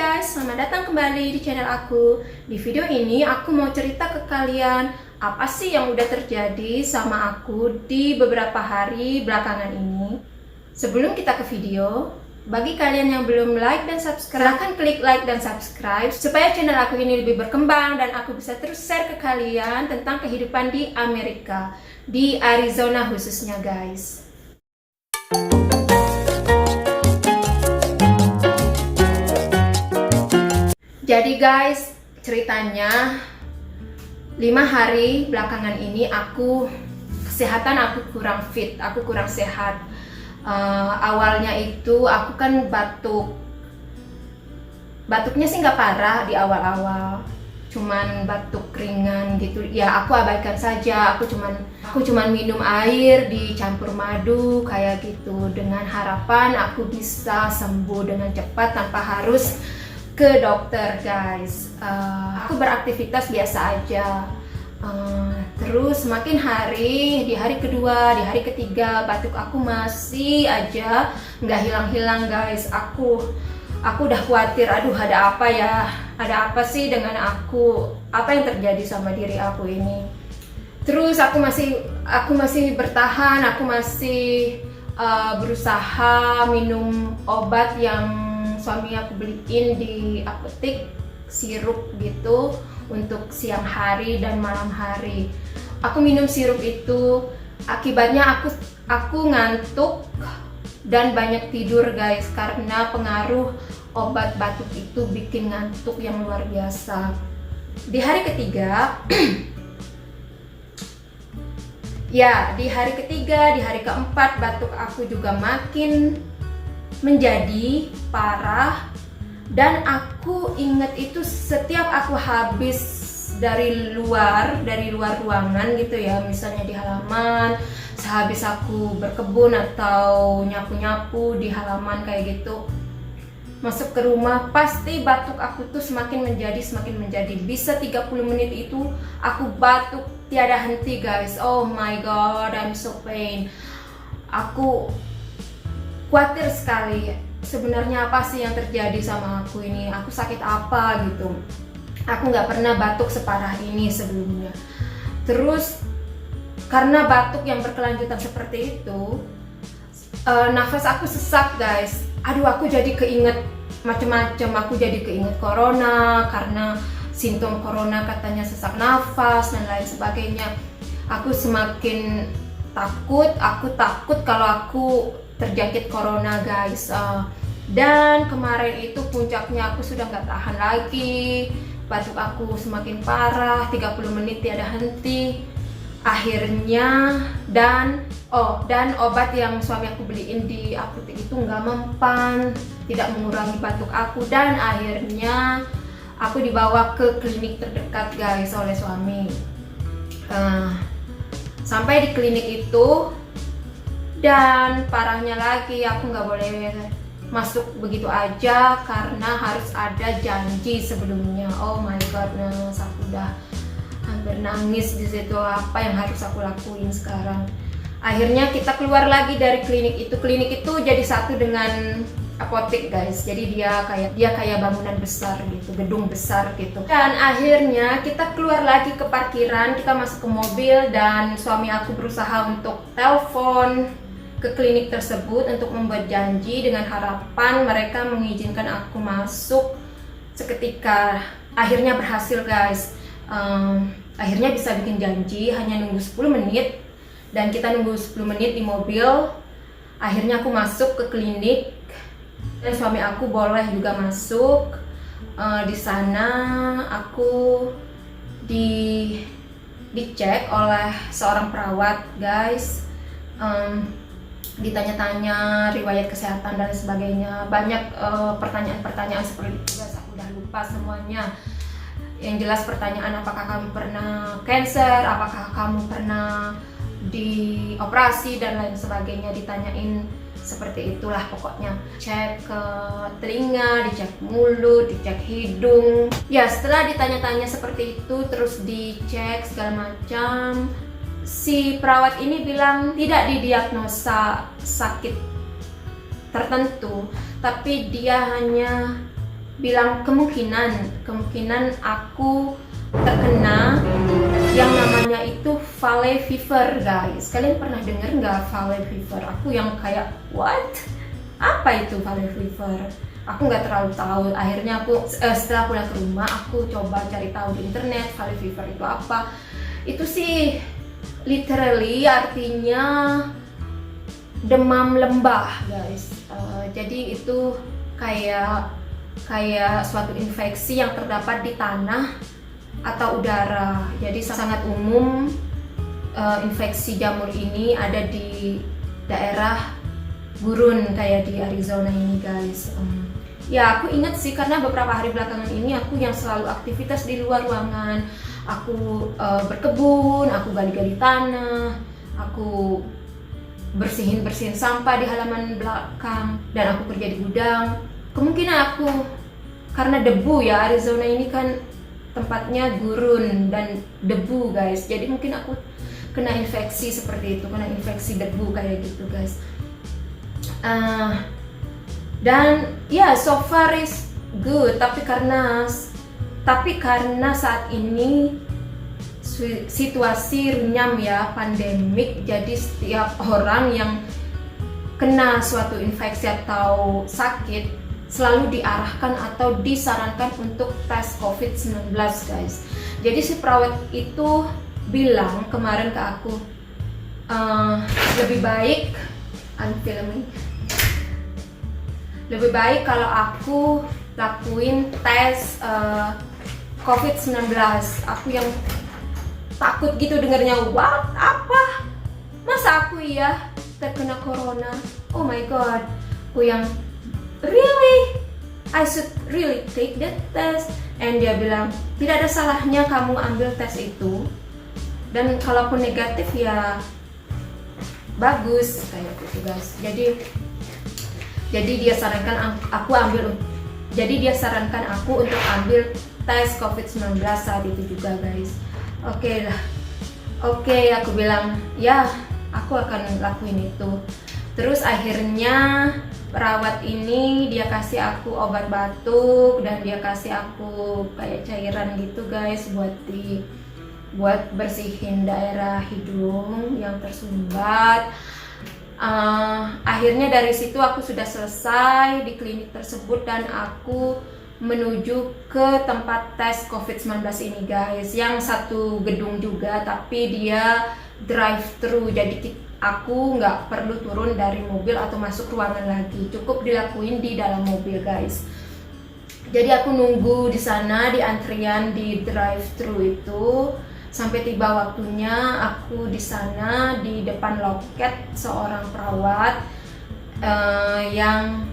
guys, selamat datang kembali di channel aku. Di video ini aku mau cerita ke kalian apa sih yang udah terjadi sama aku di beberapa hari belakangan ini. Sebelum kita ke video, bagi kalian yang belum like dan subscribe, silahkan klik like dan subscribe supaya channel aku ini lebih berkembang dan aku bisa terus share ke kalian tentang kehidupan di Amerika, di Arizona khususnya guys. Jadi guys, ceritanya 5 hari belakangan ini kesehatan aku kurang fit, aku kurang sehat. Awalnya itu aku kan batuknya sih nggak parah di awal-awal, cuman batuk ringan gitu. Ya aku abaikan saja, aku cuman minum air dicampur madu kayak gitu, dengan harapan aku bisa sembuh dengan cepat tanpa harus ke dokter guys. Aku beraktivitas biasa aja. Terus semakin hari, di hari kedua, di hari ketiga, batuk aku masih aja nggak hilang-hilang guys. Aku udah khawatir, aduh ada apa ya, ada apa sih dengan aku, apa yang terjadi sama diri aku ini. Terus aku masih bertahan, aku masih berusaha minum obat yang suami aku beliin di apotek, sirup gitu untuk siang hari dan malam hari. Aku minum sirup itu, akibatnya aku ngantuk dan banyak tidur guys, karena pengaruh obat batuk itu bikin ngantuk yang luar biasa. Di hari ketiga ya, di hari ketiga, di hari keempat batuk aku juga makin menjadi parah. Dan aku inget itu setiap aku habis dari luar ruangan gitu ya, misalnya di halaman, sehabis aku berkebun atau nyapu-nyapu di halaman kayak gitu, masuk ke rumah pasti batuk aku tuh semakin menjadi. Bisa 30 menit itu aku batuk tiada henti guys. Oh my god, I'm so pain. Aku khawatir sekali, sebenarnya apa sih yang terjadi sama aku ini, aku sakit apa gitu. Aku nggak pernah batuk separah ini sebelumnya. Terus karena batuk yang berkelanjutan seperti itu, nafas aku sesak guys. Aduh, aku jadi keinget macem-macem, aku jadi keinget corona, karena simptom corona katanya sesak nafas dan lain sebagainya. Aku semakin takut, aku takut kalau aku terjangkit corona guys. Dan kemarin itu puncaknya aku sudah nggak tahan lagi, batuk aku semakin parah, 30 menit tiada henti. Akhirnya dan obat yang suami aku beliin di apotek itu nggak mempan, tidak mengurangi batuk aku, dan akhirnya aku dibawa ke klinik terdekat guys oleh suami. Sampai di klinik itu, dan parahnya lagi aku nggak boleh masuk begitu aja karena harus ada janji sebelumnya. Oh my godness, aku udah hampir nangis di situ. Apa yang harus aku lakuin sekarang? Akhirnya kita keluar lagi dari klinik itu. Klinik itu jadi satu dengan apotek guys. Jadi dia kayak bangunan besar gitu, gedung besar gitu. Dan akhirnya kita keluar lagi ke parkiran, kita masuk ke mobil, dan suami aku berusaha untuk telepon ke klinik tersebut untuk membuat janji dengan harapan mereka mengizinkan aku masuk seketika. Akhirnya berhasil guys. Akhirnya bisa bikin janji, hanya nunggu 10 menit, dan kita nunggu 10 menit di mobil. Akhirnya aku masuk ke klinik dan suami aku boleh juga masuk. Di sana aku dicek oleh seorang perawat guys. Ditanya-tanya riwayat kesehatan dan sebagainya. Banyak pertanyaan-pertanyaan seperti itu guys, aku udah lupa semuanya. Yang jelas pertanyaan, apakah kamu pernah cancer, apakah kamu pernah dioperasi dan lain sebagainya. Ditanyain seperti itulah pokoknya. Cek ke telinga, dicek mulut, dicek hidung. Ya, setelah ditanya-tanya seperti itu, terus dicek segala macam, si perawat ini bilang tidak didiagnosa sakit tertentu, tapi dia hanya bilang kemungkinan aku terkena yang namanya itu valley fever guys. Kalian pernah dengar nggak valley fever? Aku yang kayak what? Apa itu valley fever? Aku nggak terlalu tahu. Akhirnya aku setelah pulang ke rumah aku coba cari tahu di internet valley fever itu apa. Itu sih literally artinya demam lembah guys. Jadi itu kayak suatu infeksi yang terdapat di tanah atau udara. Jadi sangat umum infeksi jamur ini ada di daerah gurun kayak di Arizona ini guys. Ya aku ingat sih karena beberapa hari belakangan ini aku yang selalu aktivitas di luar ruangan. Aku berkebun, aku gali-gali tanah, aku bersihin sampah di halaman belakang, dan aku kerja di gudang. Kemungkinan aku karena debu ya, Arizona ini kan tempatnya gurun dan debu guys, jadi mungkin aku kena infeksi seperti itu, kena infeksi debu kayak gitu guys. Dan ya so far is good, tapi karena saat ini situasi runyam ya, pandemik, jadi setiap orang yang kena suatu infeksi atau sakit selalu diarahkan atau disarankan untuk tes COVID-19 guys. Jadi si perawat itu bilang kemarin ke aku, lebih baik kalau aku lakuin tes COVID-19. Aku yang takut gitu dengarnya, what? Apa? Masa aku ya terkena corona? Oh my god. Aku yang really? I should really take that test. And dia bilang, tidak ada salahnya kamu ambil tes itu. Dan kalaupun negatif ya bagus kayak gitu guys. Jadi dia sarankan aku untuk ambil tes COVID-19 saat itu juga guys. Oke, aku bilang ya aku akan lakuin itu. Terus akhirnya perawat ini dia kasih aku obat batuk dan dia kasih aku kayak cairan gitu guys buat bersihin daerah hidung yang tersumbat. Akhirnya dari situ aku sudah selesai di klinik tersebut dan aku menuju ke tempat tes COVID-19 ini guys, yang satu gedung juga tapi dia drive thru, jadi aku nggak perlu turun dari mobil atau masuk ruangan lagi, cukup dilakuin di dalam mobil guys. Jadi aku nunggu di sana di antrian di drive thru itu sampai tiba waktunya. Aku di sana di depan loket seorang perawat yang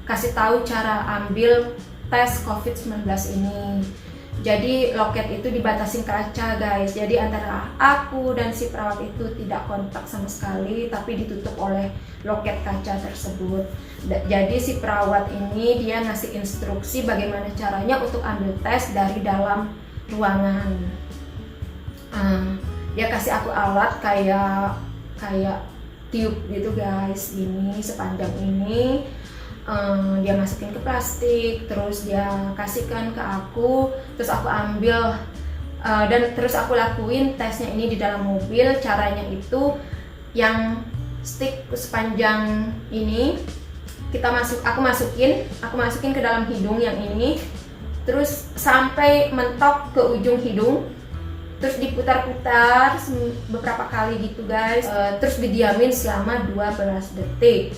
kasih tahu cara ambil tes COVID-19 ini. Jadi loket itu dibatasin kaca guys, jadi antara aku dan si perawat itu tidak kontak sama sekali, tapi ditutup oleh loket kaca tersebut. Jadi si perawat ini dia ngasih instruksi bagaimana caranya untuk ambil tes dari dalam ruangan. Dia kasih aku alat kayak tiup gitu guys, ini sepanjang ini. Dia masukin ke plastik, terus dia kasihkan ke aku, terus aku ambil dan terus aku lakuin tesnya ini di dalam mobil. Caranya itu yang stick sepanjang ini aku masukin ke dalam hidung yang ini, terus sampai mentok ke ujung hidung, terus diputar-putar beberapa kali gitu guys, terus didiamin selama 12 detik.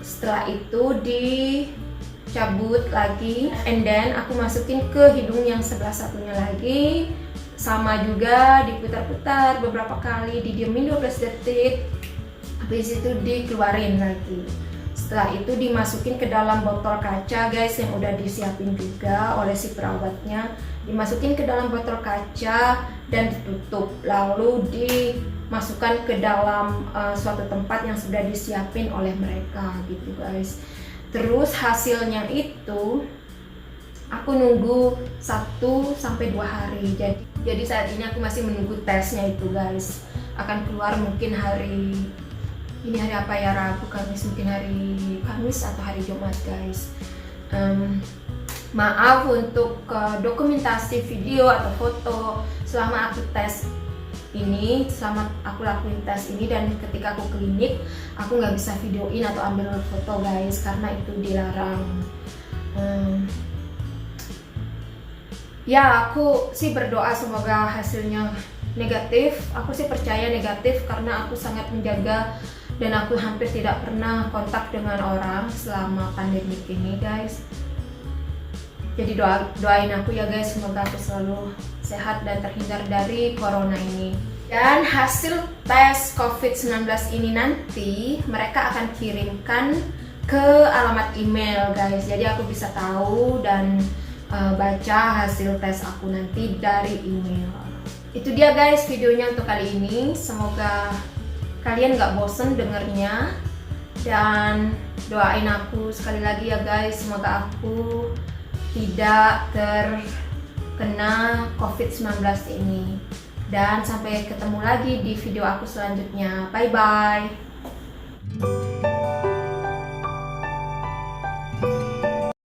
Setelah itu dicabut lagi, and then aku masukin ke hidung yang sebelah satunya lagi, sama juga diputar-putar beberapa kali, didiemin 12 detik, habis itu dikeluarin lagi. Setelah itu dimasukin ke dalam botol kaca guys, yang udah disiapin juga oleh si perawatnya. Dimasukin ke dalam botol kaca dan ditutup, lalu dimasukkan ke dalam suatu tempat yang sudah disiapin oleh mereka gitu guys. Terus hasilnya itu aku nunggu 1-2 hari. Jadi saat ini aku masih menunggu tesnya itu guys. Akan keluar mungkin hari apa ya, Rabu, Kamis, mungkin hari Kamis atau hari Jumat guys. maaf untuk dokumentasi video atau foto selama aku tes ini, selama aku lakuin tes ini. Dan ketika aku klinik, aku nggak bisa videoin atau ambil foto guys, karena itu dilarang. Ya, aku sih berdoa semoga hasilnya negatif. Aku sih percaya negatif karena aku sangat menjaga dan aku hampir tidak pernah kontak dengan orang selama pandemi ini guys. Jadi doain aku ya guys, semoga aku selalu sehat dan terhindar dari corona ini. Dan hasil tes COVID-19 ini nanti mereka akan kirimkan ke alamat email guys. Jadi aku bisa tahu dan baca hasil tes aku nanti dari email. Itu dia guys videonya untuk kali ini. Semoga kalian gak bosen dengernya, dan doain aku sekali lagi ya guys, semoga aku tidak terkena COVID-19 ini. Dan sampai ketemu lagi di video aku selanjutnya. Bye bye.